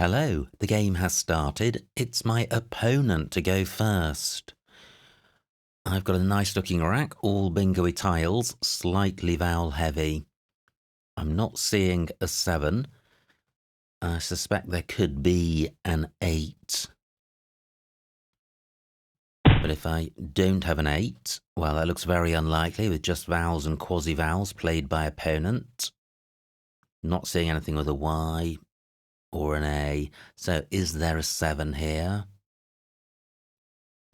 Hello, the game has started. It's my opponent to go first. I've got a nice looking rack, all bingo-y tiles, slightly vowel heavy. I'm not seeing a 7. I suspect there could be an 8. But if I don't have an 8, well, that looks very unlikely with just vowels and quasi-vowels played by opponent. Not seeing anything with a Y or an A. So is there a 7 here?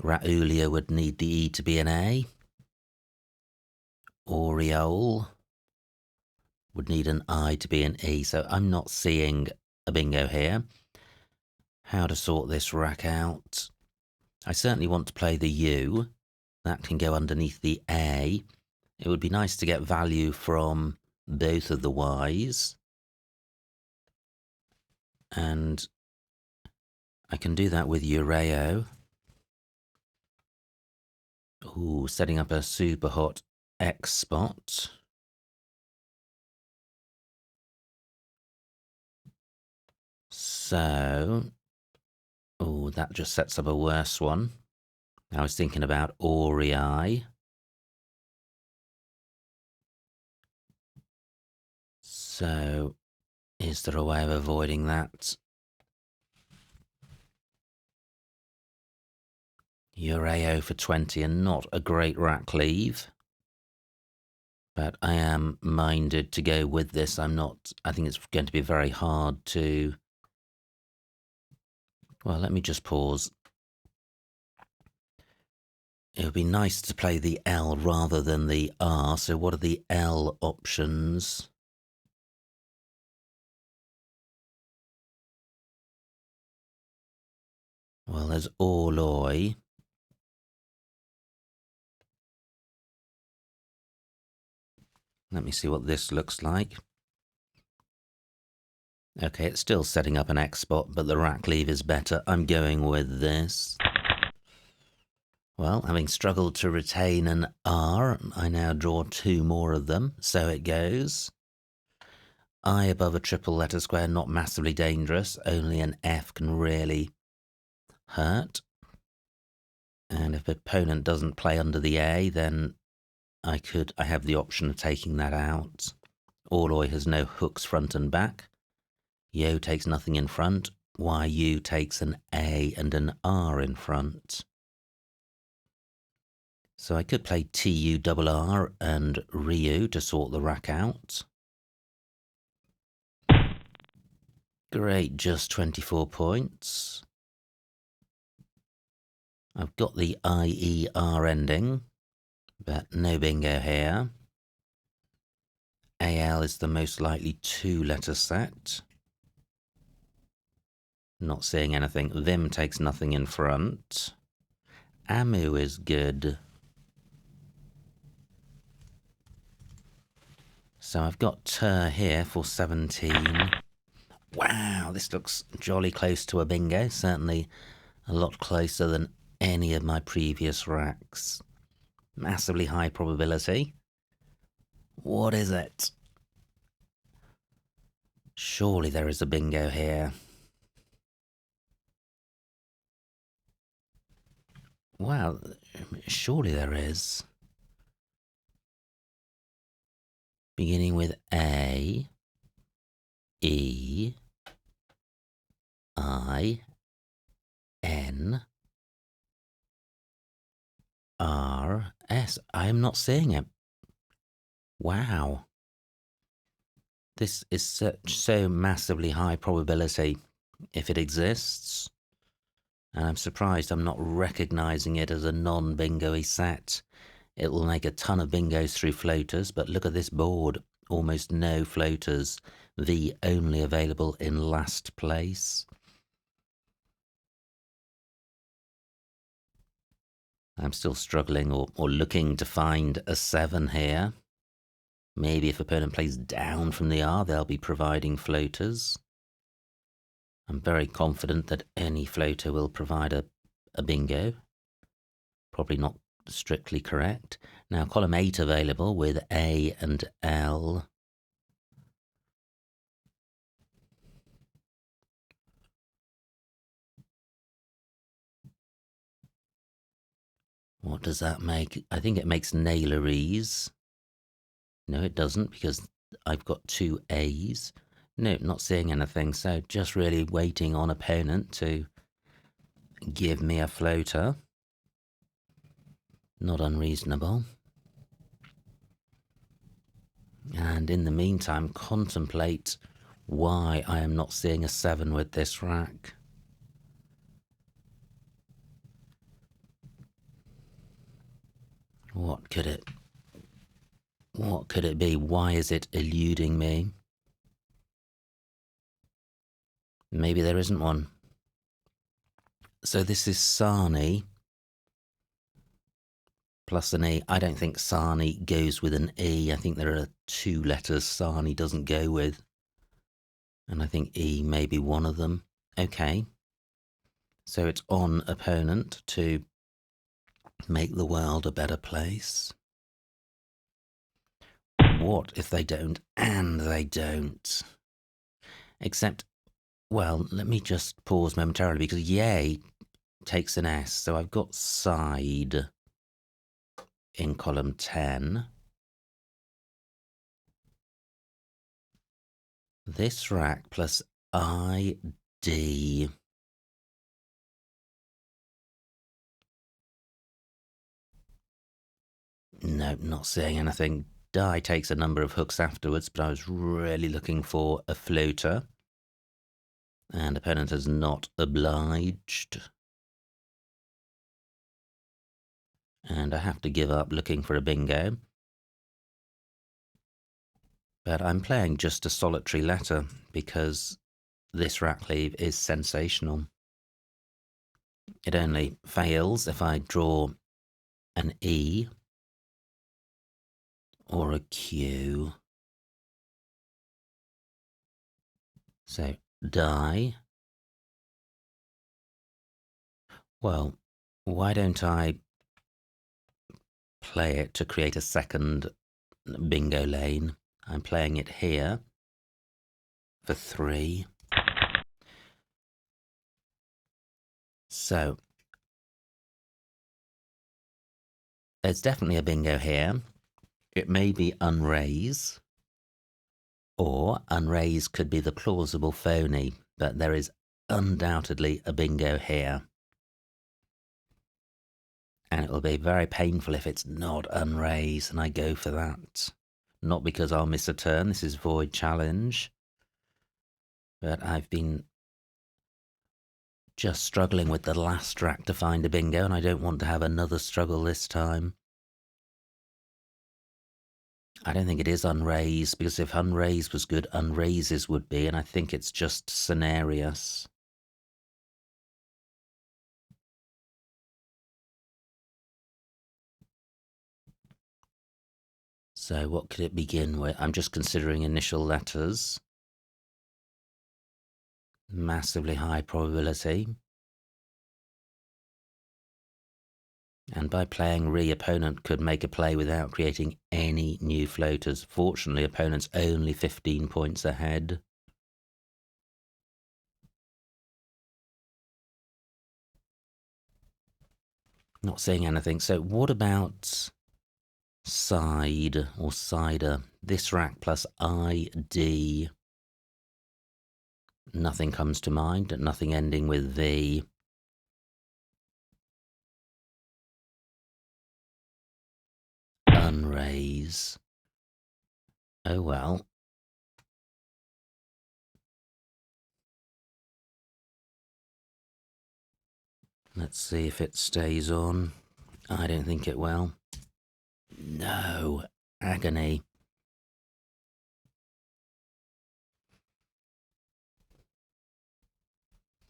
Raulia would need the E to be an A. Oriole would need an I to be an E, so I'm not seeing a bingo here. How to sort this rack out? I certainly want to play the U. That can go underneath the A. It would be nice to get value from both of the Ys. And I can do that with Ureo. Ooh, setting up a super hot X spot. So, oh, that just sets up a worse one. I was thinking about Orei. So, is there a way of avoiding that? Ureo for 20 and not a great rack leave. But I am minded to go with this. I think it's going to be very hard to... Well, let me just pause. It would be nice to play the L rather than the R. So what are the L options? Well, there's Orloi. Let me see what this looks like. Okay, it's still setting up an X spot, but the rack leave is better. I'm going with this. Well, having struggled to retain an R, I now draw 2 more of them. So it goes. I above a triple letter square, not massively dangerous. Only an F can really hurt. And if opponent doesn't play under the A, then I have the option of taking that out. Orloi has no hooks front and back. Yo takes nothing in front. YU takes an A and an R in front. So I could play TURR and Ryu to sort the rack out. Great, just 24 points. I've got the IER ending, but no bingo here. AL is the most likely 2-letter set. Not seeing anything. Vim takes nothing in front. Amu is good. So I've got Tur here for 17. Wow, this looks jolly close to a bingo. Certainly a lot closer than any of my previous racks. Massively high probability. What is it? Surely there is a bingo here. Wow, surely there is. Beginning with A, E, I, N, R, S. I am not seeing it. Wow. This is so massively high probability if it exists. And I'm surprised I'm not recognizing it as a non-bingo-y set. It will make a ton of bingos through floaters, but look at this board. Almost no floaters. V only available in last place. I'm still struggling or looking to find a 7 here. Maybe if opponent plays down from the R, they'll be providing floaters. I'm very confident that any floater will provide a bingo. Probably not strictly correct. Now, column 8 available with A and L. What does that make? I think it makes naileries. No, it doesn't, because I've got 2 A's. No, not seeing anything, so just really waiting on opponent to give me a floater. Not unreasonable. And in the meantime, contemplate why I am not seeing a 7 with this rack. What could it be? Why is it eluding me? Maybe there isn't one. So this is Sarni plus an E. I don't think Sarni goes with an E. I think there are 2 letters Sarni doesn't go with. And I think E may be one of them. Okay. So it's on opponent to make the world a better place. What if they don't? And they don't. Except, well, let me just pause momentarily, because yay takes an S. So I've got side in column 10. This rack plus ID. No, not seeing anything. Die takes a number of hooks afterwards, but I was really looking for a floater. And opponent has not obliged. And I have to give up looking for a bingo. But I'm playing just a solitary letter because this rack leave is sensational. It only fails if I draw an E or a Q. So die. Well, why don't I play it to create a second bingo lane? I'm playing it here for 3. So there's definitely a bingo here. It may be unraise, or unraise could be the plausible phony, but there is undoubtedly a bingo here. And it will be very painful if it's not unraise, and I go for that. Not because I'll miss a turn, this is void challenge, but I've been just struggling with the last rack to find a bingo, and I don't want to have another struggle this time. I don't think it is unraised, because if unraised was good, unraises would be, and I think it's just scenarious. So what could it begin with? I'm just considering initial letters. Massively high probability. And by playing re, opponent could make a play without creating any new floaters. Fortunately, opponent's only 15 points ahead. Not seeing anything. So what about side or cider? This rack plus ID. Nothing comes to mind. Nothing ending with V. Unraise. Oh well. Let's see if it stays on. I don't think it will. No. Agony.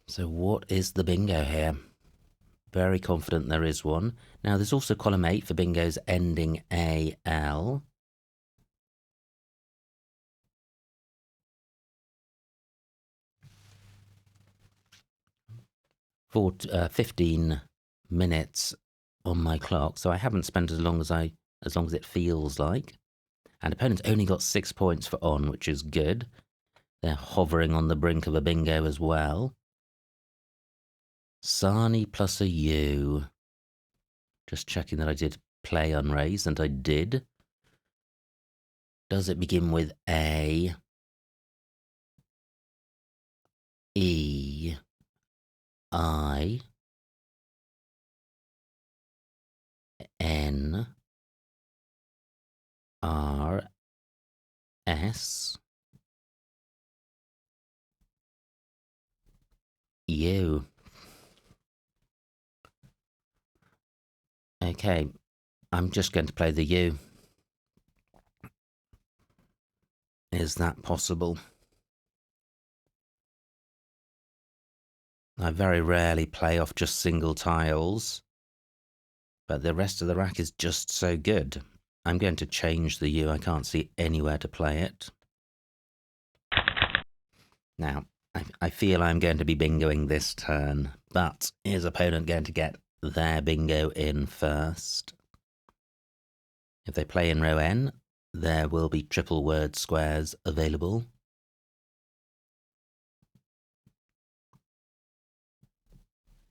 So what is the bingo here? Very confident there is one. Now there's also column 8 for bingos ending AL. For 15 minutes on my clock, so I haven't spent as long as it feels like. And opponents only got 6 points for on, which is good. They're hovering on the brink of a bingo as well. Sarni plus a U. Just checking that I did play unraised, and I did. Does it begin with A, E, I, N, R, S, U? Okay, I'm just going to play the U. Is that possible? I very rarely play off just single tiles, but the rest of the rack is just so good. I'm going to change the U. I can't see anywhere to play it. Now, I feel I'm going to be bingoing this turn, but is opponent going to get their bingo in first? If they play in row N, there will be triple word squares available.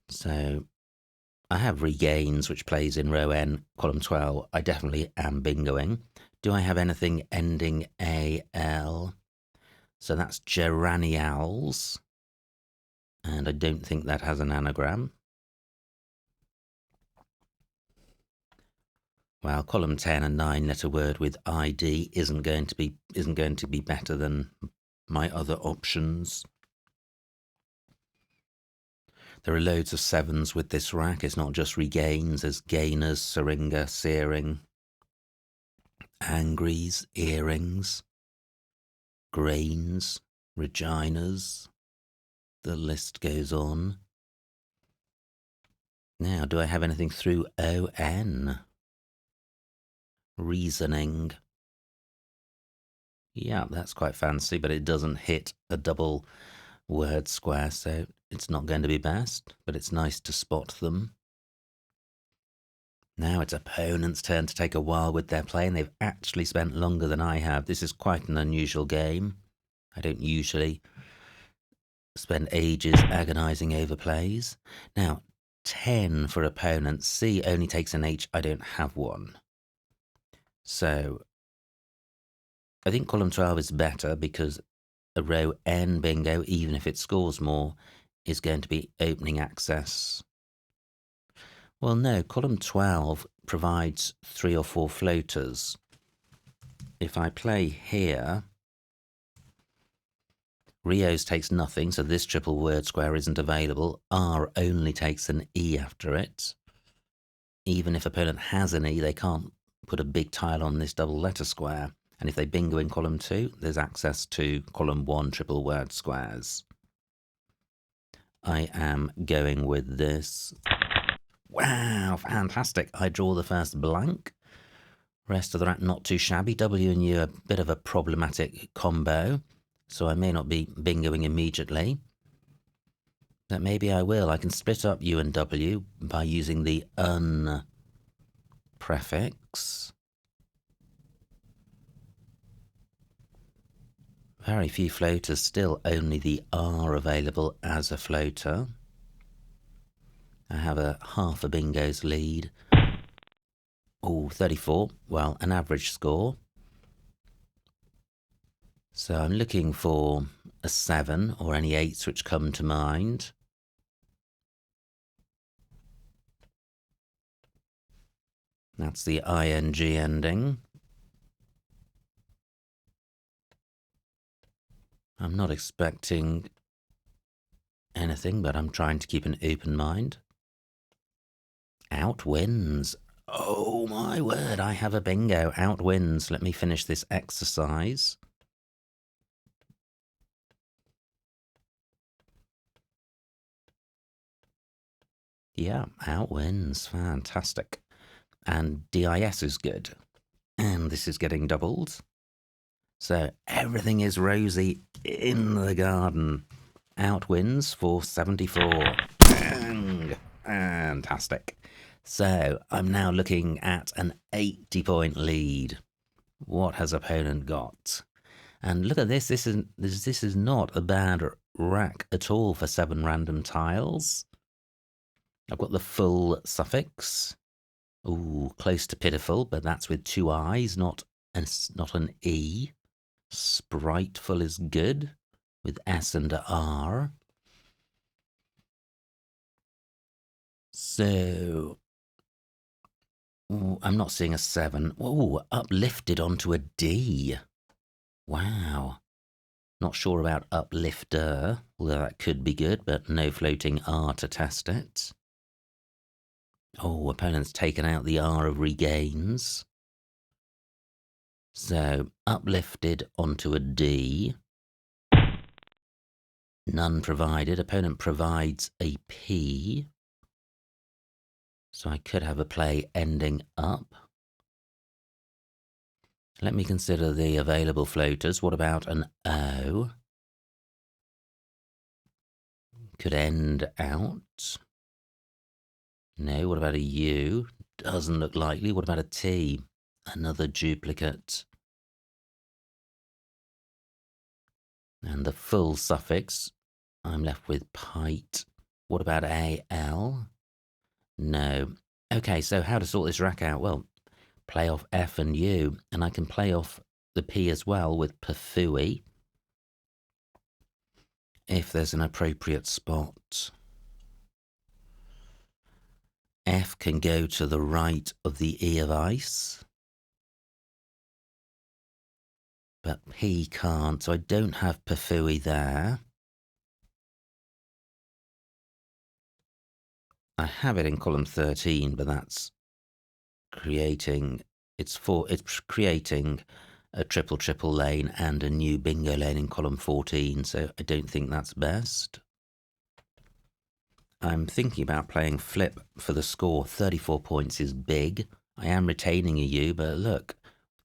So I have regains, which plays in row N, column 12. I definitely am bingoing. Do I have anything ending AL? So that's geranials, and I don't think that has an anagram. Well, column 10, a 9-letter word with ID isn't going to be better than my other options. There are loads of 7s with this rack. It's not just regains. There's gainers, syringa, searing, angries, earrings, grains, reginas. The list goes on. Now, do I have anything through ON? Reasoning. Yeah, that's quite fancy, but it doesn't hit a double word square, so it's not going to be best, but it's nice to spot them. Now it's opponent's turn to take a while with their play, and they've actually spent longer than I have. This is quite an unusual game. I don't usually spend ages agonising over plays. Now, 10 for opponent. C only takes an H. I don't have one. So I think column 12 is better because a row N bingo, even if it scores more, is going to be opening access. Well, no, column 12 provides 3 or 4 floaters. If I play here, Rio's takes nothing, so this triple word square isn't available. R only takes an E after it. Even if opponent has an E, they can't put a big tile on this double letter square. And if they bingo in column 2, there's access to column 1 triple word squares. I am going with this. Wow, fantastic. I draw the first blank. Rest of the rack not too shabby. W and U a bit of a problematic combo, so I may not be bingoing immediately. But maybe I will. I can split up U and W by using the un prefix. Very few floaters, still only the R available as a floater. I have a half a bingo's lead. Oh, 34. Well, an average score. So I'm looking for a 7 or any 8s which come to mind. That's the ing ending. I'm not expecting anything, but I'm trying to keep an open mind. Out wins. Oh my word, I have a bingo. Out wins. Let me finish this exercise. Yeah, out wins. Fantastic. And DIS is good. And this is getting doubled. So everything is rosy in the garden. Out wins for 74. Bang! Fantastic. So I'm now looking at an 80-point lead. What has opponent got? And look at this. This is not a bad rack at all for 7 random tiles. I've got the full suffix. Ooh, close to pitiful, but that's with two I's, not an E. Spriteful is good, with S and a R. So, ooh, I'm not seeing a 7. Ooh, uplifted onto a D. Wow. Not sure about uplifter, although that could be good, but no floating R to test it. Oh, opponent's taken out the R of regains. So, uplifted onto a D. None provided. Opponent provides a P. So I could have a play ending up. Let me consider the available floaters. What about an O? Could end out. No, what about a U? Doesn't look likely. What about a T? Another duplicate. And the full suffix, I'm left with pite. What about AL? No. Okay, so how to sort this rack out? Well, play off F and U, and I can play off the P as well with Pafui, if there's an appropriate spot. F can go to the right of the E of ice, but P can't, so I don't have Pafui there. I have it in column 13, but that's creating, it's creating a triple lane and a new bingo lane in column 14, so I don't think that's best. I'm thinking about playing flip for the score. 34 points is big. I am retaining a U, but look,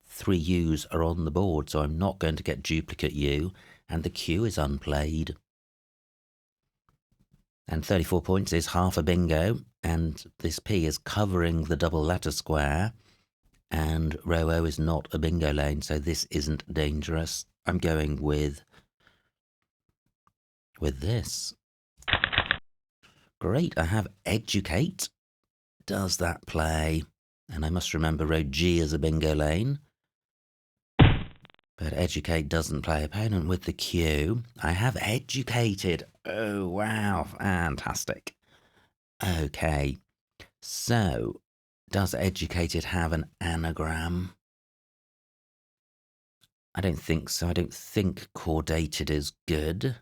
3 U's are on the board, so I'm not going to get duplicate U, and the Q is unplayed. And 34 points is half a bingo, and this P is covering the double letter square, and row O is not a bingo lane, so this isn't dangerous. I'm going with this. Great, I have educate. Does that play? And I must remember row G as a bingo lane. But educate doesn't play. Opponent with the Q. I have educated. Oh, wow, fantastic. Okay, so does educated have an anagram? I don't think so. I don't think chordated is good.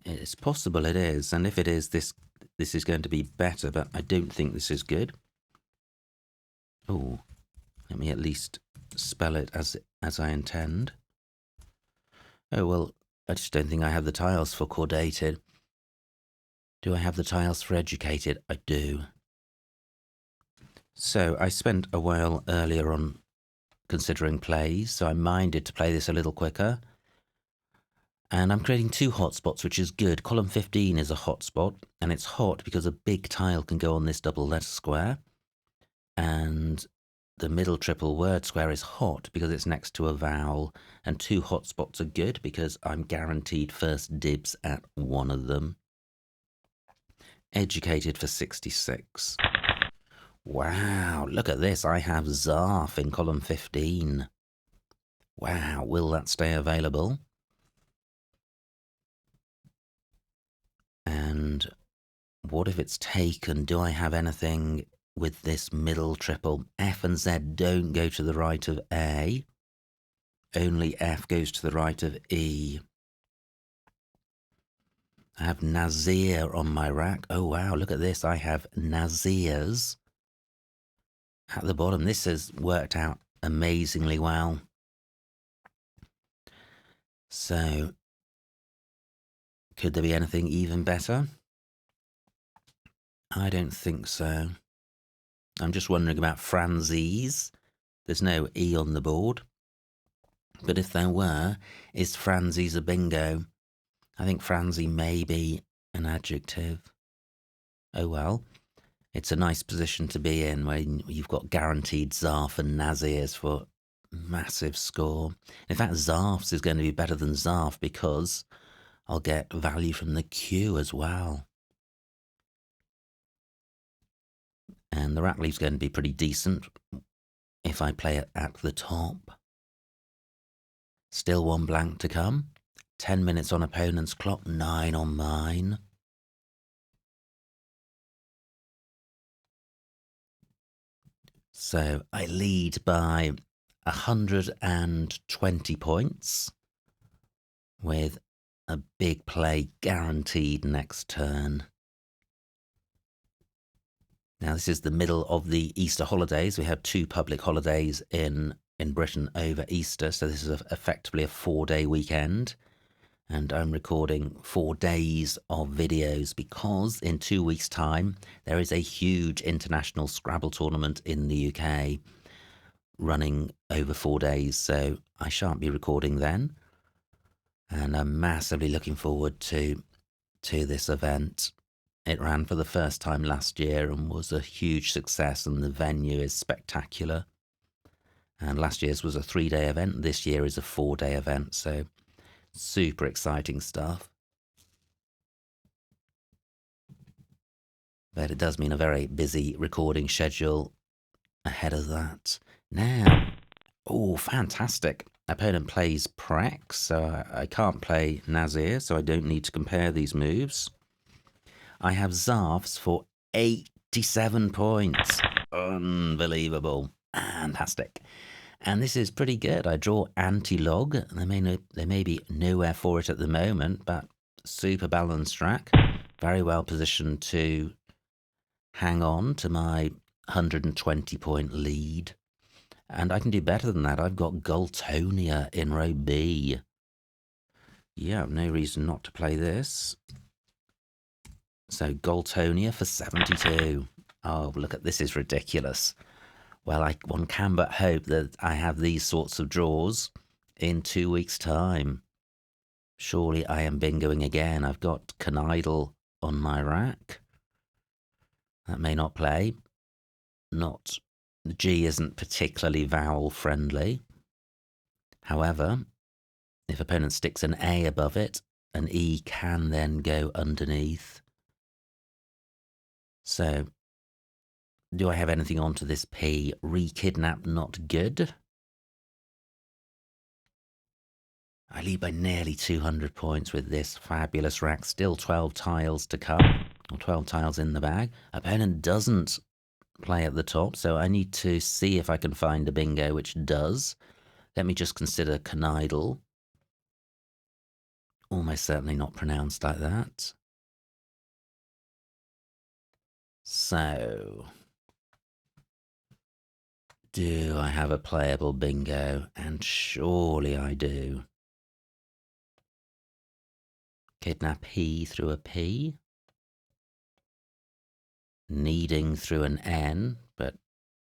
It's possible it is, and if it is, this is going to be better, but I don't think this is good. Oh, let me at least spell it as I intend. Oh, well, I just don't think I have the tiles for chordated. Do I have the tiles for educated? I do. So I spent a while earlier on considering plays, so I minded to play this a little quicker. And I'm creating 2 hotspots, which is good. Column 15 is a hotspot, and it's hot because a big tile can go on this double letter square. And the middle triple word square is hot because it's next to a vowel. And 2 hotspots are good because I'm guaranteed first dibs at one of them. Educated for 66. Wow, look at this. I have Zarf in column 15. Wow, will that stay available? And what if it's taken? Do I have anything with this middle triple? F and Z don't go to the right of A. Only F goes to the right of E. I have Nazir on my rack. Oh, wow, look at this. I have Nazirs at the bottom. This has worked out amazingly well. So, could there be anything even better? I don't think so. I'm just wondering about Franzese. There's no E on the board. But if there were, is Franzese a bingo? I think Franzi may be an adjective. Oh well. It's a nice position to be in when you've got guaranteed Zarf and Nazirs for massive score. In fact, Zarf's is going to be better than Zarf because I'll get value from the Q as well. And And the rack leave's going to be pretty decent if I play it at the top. Still one blank to come. 10 minutes on opponent's clock, 9 on mine. So I lead by 120 points with a big play guaranteed next turn. Now this is the middle of the Easter holidays. We have 2 public holidays in Britain over Easter, so this is effectively a 4-day weekend. And I'm recording 4 days of videos because in 2 weeks' time there is a huge international Scrabble tournament in the UK running over 4 days, so I shan't be recording then. And I'm massively looking forward to this event. It ran for the first time last year and was a huge success, and the venue is spectacular. And last year's was a 3-day event, this year is a 4-day event, so super exciting stuff. But it does mean a very busy recording schedule ahead of that. Now, oh, fantastic. Opponent plays Prex, so I can't play Nazir, so I don't need to compare these moves. I have Zarfs for 87 points. Unbelievable. Fantastic. And this is pretty good. I draw anti-log. There may be nowhere for it at the moment, but super balanced rack. Very well positioned to hang on to my 120-point lead. And I can do better than that. I've got Galtonia in row B. Yeah, no reason not to play this. So Galtonia for 72. Oh, look at this, is ridiculous. Well, one can but hope that I have these sorts of draws in 2 weeks' time. Surely I am bingoing again. I've got Canaidle on my rack. That may not play. The G isn't particularly vowel friendly. However, if opponent sticks an A above it, an E can then go underneath. So, do I have anything onto this P? Re-kidnap, not good. I lead by nearly 200 points with this fabulous rack. Still 12 tiles to come, or 12 tiles in the bag. Opponent doesn't play at the top, so I need to see if I can find a bingo which does. Let me just consider Canaidle. Almost certainly not pronounced like that. So, do I have a playable bingo? And surely I do. Kidnap P through a P. Kneading through an N, but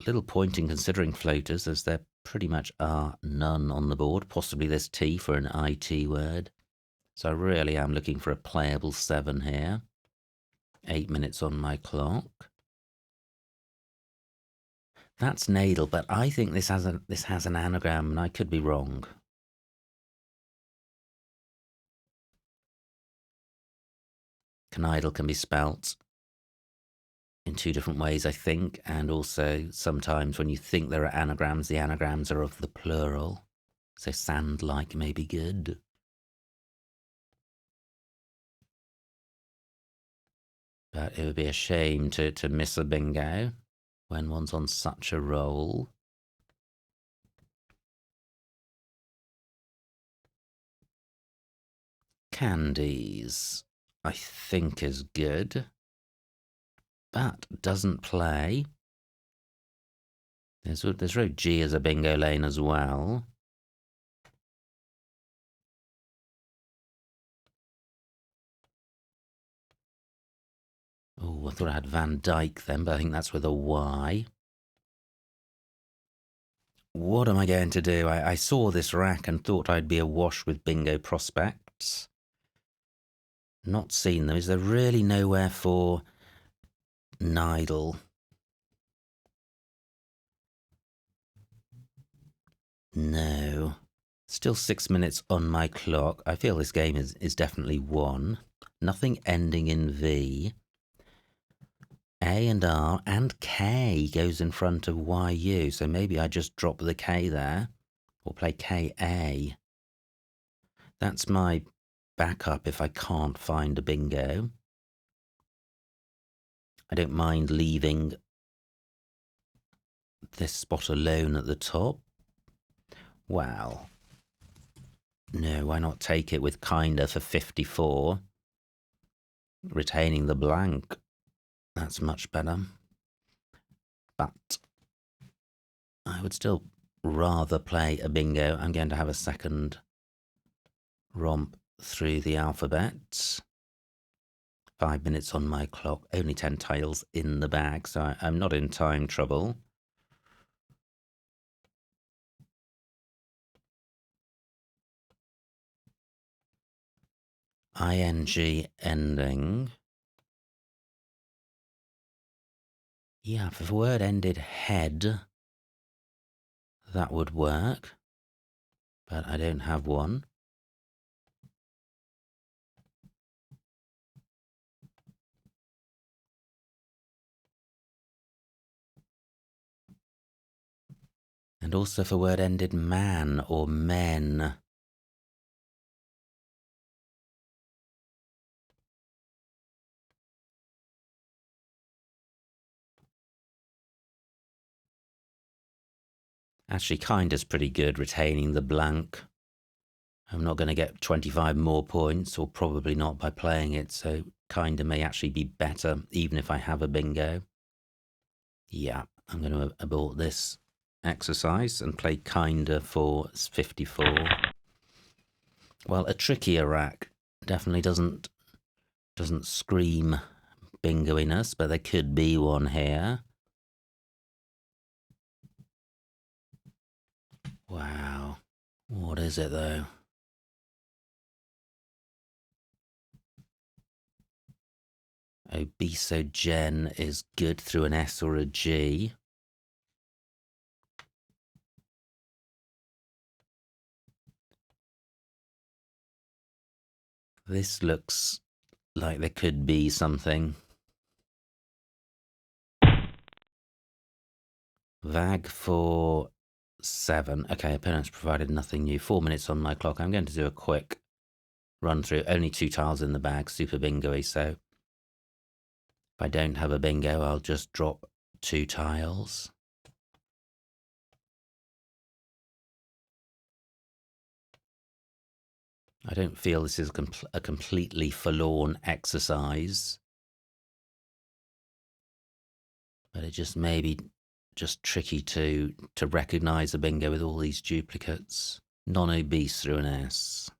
little point in considering floaters as there pretty much are none on the board. Possibly there's T for an IT word. So I really am looking for a playable 7 here. 8 minutes on my clock. That's Nadel, but I think this has an anagram, and I could be wrong. Canaidle can be spelt in 2 different ways, I think, and also sometimes when you think there are anagrams, the anagrams are of the plural. So sand-like may be good. But it would be a shame to miss a bingo when one's on such a roll. Candies, I think, is good, but doesn't play. There's row G as a bingo lane as well. Oh, I thought I had Van Dyke then, but I think that's with a Y. What am I going to do? I saw this rack and thought I'd be awash with bingo prospects. Not seen them. Is there really nowhere for Nidle? No. Still 6 minutes on my clock. I feel this game is definitely won. Nothing ending in V. A and R and K goes in front of YU, so maybe I just drop the K there, or play KA. That's my backup if I can't find a bingo. I don't mind leaving this spot alone at the top. Well, no, why not take it with kinda for 54? Retaining the blank. That's much better. But I would still rather play a bingo. I'm going to have a second romp through the alphabet. 5 minutes on my clock, only 10 tiles in the bag, so I'm not in time trouble. ING ending. Yeah, if the word ended head, that would work, but I don't have one. And also if a word ended man or men. Actually, kinda's pretty good retaining the blank. I'm not going to get 25 more points, or probably not by playing it, so kinda may actually be better, even if I have a bingo. Yeah, I'm going to abort this exercise and play kinda for 54. Well, a trickier rack definitely doesn't scream bingoiness, but there could be one here. Wow. What is it, though? Obesogen is good through an S or a G. This looks like there could be something. Vag for 7. Okay, opponent's provided nothing new. 4 minutes on my clock. I'm going to do a quick run through. Only 2 tiles in the bag, super bingo-y, so if I don't have a bingo, I'll just drop 2 tiles. I don't feel this is a completely forlorn exercise, but it just may be just tricky to recognise a bingo with all these duplicates. Non-obese through an S.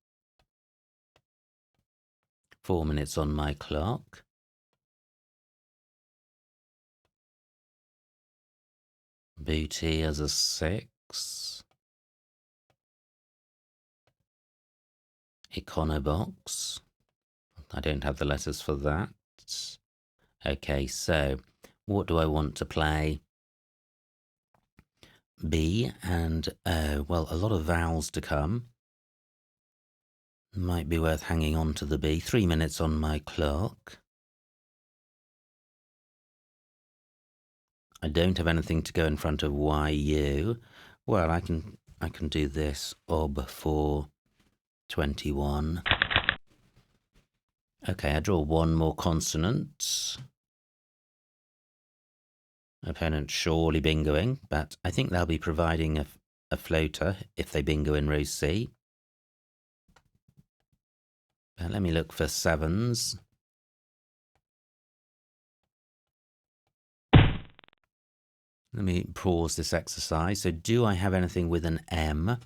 4 minutes on my clock. Booty as a 6. Econobox. I don't have the letters for that. Okay, so what do I want to play? B and O. Well, a lot of vowels to come. Might be worth hanging on to the B. 3 minutes on my clock. I don't have anything to go in front of YU. Well, I can do this. OB for 21. Okay, I draw one more consonant. Opponent surely bingoing, but I think they'll be providing a floater if they bingo in row C. But let me look for 7s. Let me pause this exercise. So do I have anything with an M?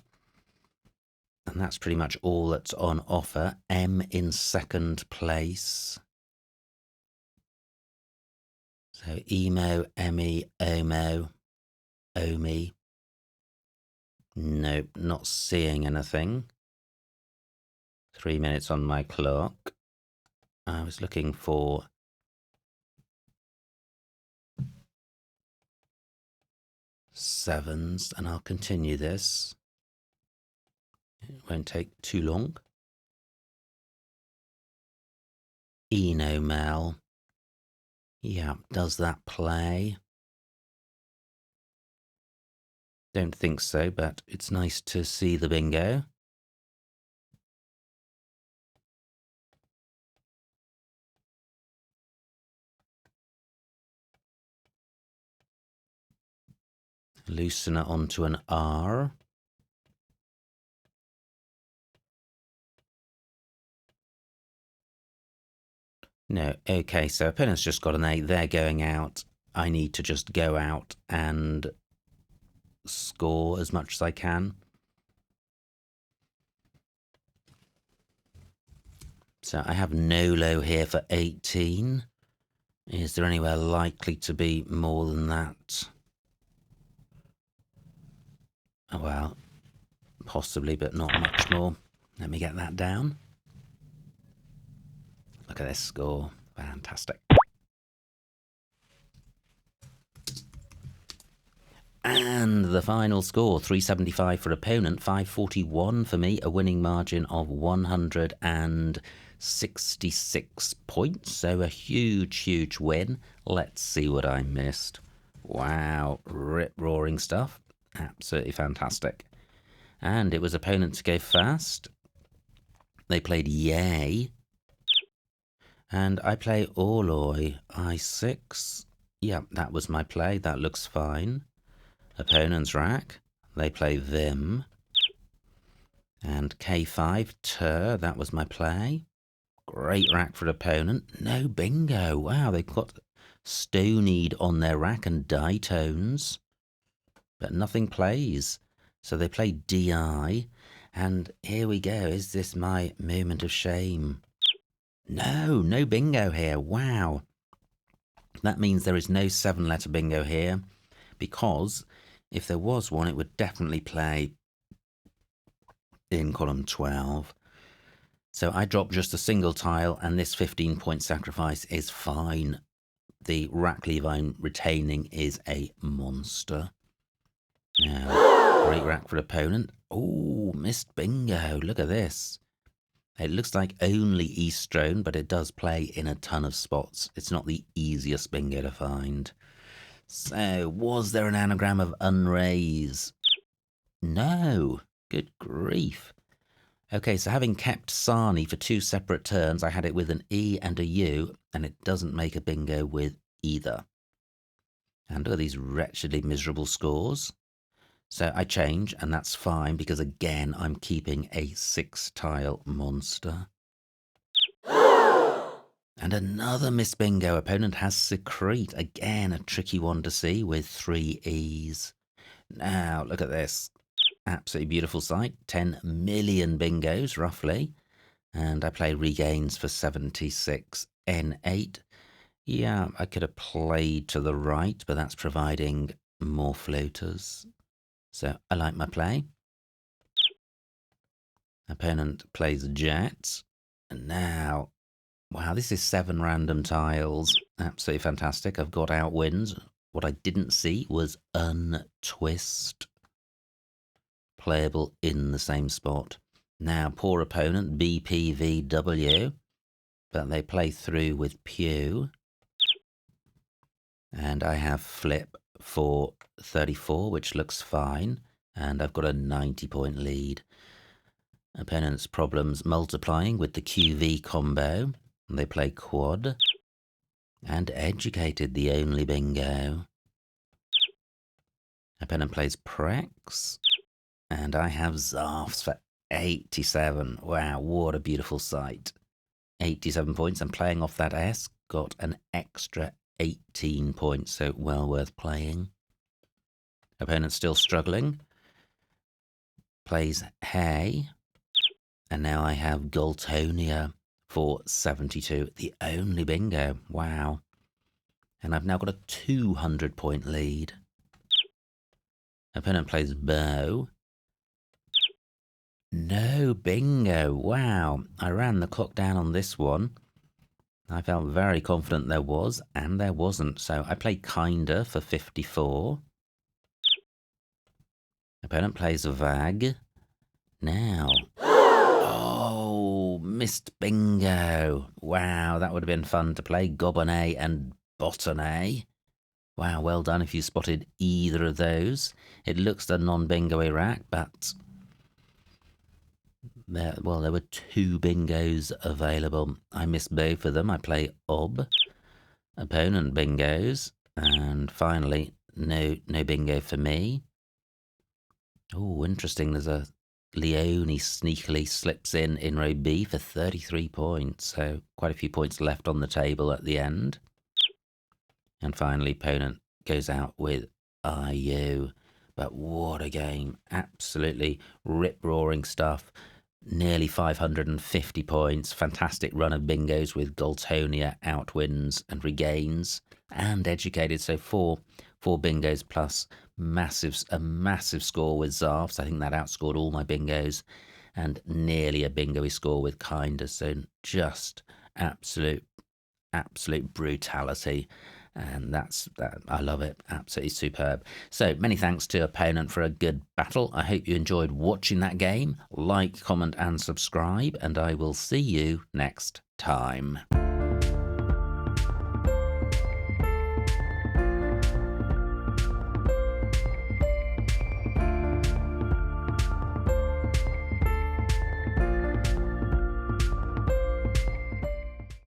And that's pretty much all that's on offer. M in second place. So emo, Emmy, Omo, Omi. Nope, not seeing anything. 3 minutes on my clock. I was looking for sevens, and I'll continue this. It won't take too long. Enomel. Yeah, does that play? Don't think so, but it's nice to see the bingo. Loosen it onto an R. No, okay, so opponent's just got an 8. They're going out. I need to just go out and score as much as I can. So I have no low here for 18. Is there anywhere likely to be more than that? Oh, well, possibly, but not much more. Let me get that down. Look at this score. Fantastic. And the final score, 375 for opponent, 541 for me, a winning margin of 166 points. So a huge, huge win. Let's see what I missed. Wow, rip-roaring stuff. Absolutely fantastic. And it was opponent to go fast. They played Yay. And I play Orloy, I6. Yeah, that was my play. That looks fine. Opponent's rack. They play Vim. And K5, Tur. That was my play. Great rack for opponent. No bingo. Wow, they've got Stonied on their rack and Ditones. But nothing plays. So they play DI. And here we go. Is this my moment of shame? No, no bingo here. Wow. That means there is no 7-letter bingo here, because if there was one, it would definitely play in column 12. So I dropped just a single tile, and this 15-point sacrifice is fine. The rack lever I'm retaining is a monster. Now, great rack for opponent. Oh, missed bingo. Look at this. It looks like only Eastrone, but it does play in a ton of spots. It's not the easiest bingo to find. So, was there an anagram of unraise? No. Good grief. Okay, so having kept Sani for 2 separate turns, I had it with an E and a U, and it doesn't make a bingo with either. And look at these wretchedly miserable scores. So I change, and that's fine, because again, I'm keeping a 6-tile monster. And another miss bingo. Opponent has Secrete. Again, a tricky one to see with 3 E's. Now, look at this. Absolutely beautiful sight. 10 million bingos, roughly. And I play Regains for 76. N8. Yeah, I could have played to the right, but that's providing more floaters. So I like my play. Opponent plays Jets. And now, wow, this is 7 random tiles. Absolutely fantastic. I've got outwins. What I didn't see was untwist. Playable in the same spot. Now, poor opponent, BPVW. But they play through with Pew. And I have flip for 34, which looks fine. And I've got a 90-point lead. Opponent's problems multiplying with the QV combo. They play quad. And educated, the only bingo. Opponent plays Prex. And I have Zarfs for 87. Wow, what a beautiful sight. 87 points. I'm playing off that S. Got an extra 18 points, so well worth playing. Opponent's still struggling. Plays Hay. And now I have Galtonia for 72. The only bingo. Wow. And I've now got a 200-point lead. Opponent plays Bow. No bingo. Wow. I ran the clock down on this one. I felt very confident there was, and there wasn't. So I played Kinder for 54. Opponent plays Vag. Now. Oh, missed bingo. Wow, that would have been fun to play. Gobonet and botany. Wow, well done if you spotted either of those. It looks a non-bingo Iraq, but there were 2 bingos available. I missed both of them. I play opponent bingos, and finally, no bingo for me. Oh, interesting. There's a Leone sneakily slips in row B for 33 points, so quite a few points left on the table at the end. And finally, opponent goes out with IU. But what a game. Absolutely rip-roaring stuff. Nearly 550 points. Fantastic run of bingos with Goltonia outwins and regains. And educated, so four bingos plus a massive score with Zarfs. I think that outscored all my bingos. And nearly a bingo-y score with Kinder. So just absolute brutality. And that I love it. Absolutely superb. So many thanks to opponent for a good battle. I hope you enjoyed watching that game. Like, comment and subscribe, and I will see you next time.